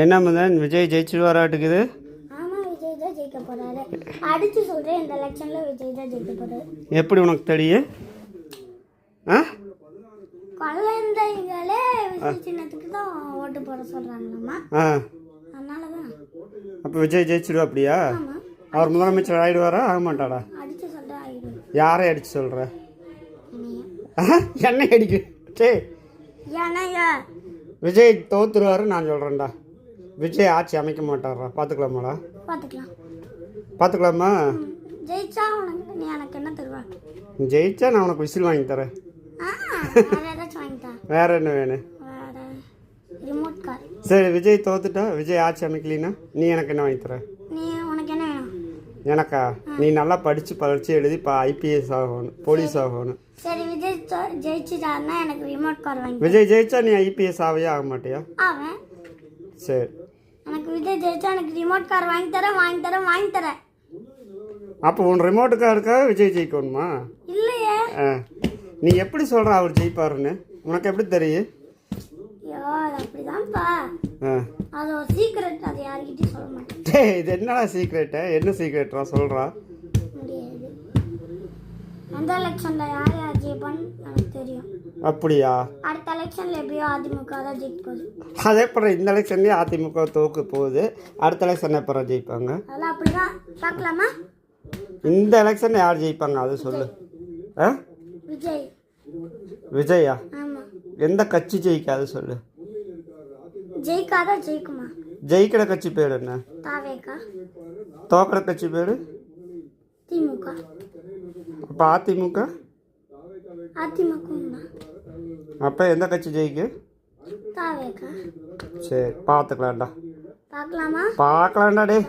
என்ன மதன், விஜய் ஜெயிச்சிருவாராட்டுக்குது? எப்படி உனக்கு தெரியும்? அப்போ விஜய் ஜெயிச்சிருவா அப்படியா? அவர் முதலமைச்சர் ஆயிடுவாரா ஆக மாட்டாடா? யாரை அடிச்சு சொல்ற? என்ன அடிக்க? விஜய் தோத்துருவாரு நான் சொல்றேன்டா. விஜய் ஆட்சி அமைக்க மாட்டாரா? பாத்துக்கலாமாடா? பாத்துக்கலாமா? ஜெயிச்சா நான் உனக்கு விசில் வாங்கி தரேன். வேற என்ன வேணும்? சரி, விஜய் தோத்துட்டா, விஜய் ஆட்சி அமைக்கலினா நீ எனக்கு என்ன வாங்கி தர? எனக்கா? நீ நல்லா படிச்சு பரீட்சை எழுதி ஐபிஎஸ் ஆகணும், போலீஸ் ஆகணும். சரி, விஜய் ஜெயிச்சிட்டாருன்னா எனக்கு ரிமோட் கார் வாங்கி. விஜய் ஜெயிச்சா நீ ஐபிஎஸ் ஆகவே ஆக மாட்டியா? ஆவேன். சரி, எனக்கு விஜய் ஜெயிச்சா எனக்கு ரிமோட் கார் வாங்கி தரேன். அப்போ உன் ரிமோட் காருக்காக விஜய் ஜெயிக்கணுமா? இல்லையே. நீ எப்படி சொல்ற அவர் ஜெயிப்பாருன்னு? உனக்கு எப்படி தெரியும்? அப்படிதான்ப்பா. அது ஒரு சீக்ரெட், அது யார்கிட்டயும் சொல்ல மாட்டேன். இது என்னடா சீக்ரெட்? என்ன சீக்ரெட்ரா சொல்றா? முடியாது. அந்த எலெக்ஷன்ல யார் ஜெயிப்பான்னு எனக்கு தெரியும். அப்படியா? அடுத்த எலெக்ஷன்ல எப்படியோ அதிமுக தான் ஜெயிக்க போகுது. அதே போல இந்த எலெக்ஷன்லயே அதிமுக தோக்க போகுது. அடுத்த எலெக்ஷன் எப்போ ஜெயிப்பாங்க? அதெல்லாம் அப்படிதான். பார்க்கலாமா? இந்த எலெக்ஷன்ல யார் ஜெயிப்பாங்க அது சொல்லு. விஜய். விஜயா? ஆமா. எந்த கட்சி ஜெயிக்காது சொல்லு. ஜெயிக்காதா ஜெயிக்குமா? ஜெயிக்கிற கட்சி பேர் என்ன? தாவேகா. தோக்கிற கட்சி பேரு? திமுக. அப்ப அதிமுக? அப்ப எந்த கட்சி ஜெயிக்கு? தாவேகா. சரி, பார்த்துக்கலாம்டா. பார்க்கலாமா? பார்க்கலாம்டா டே.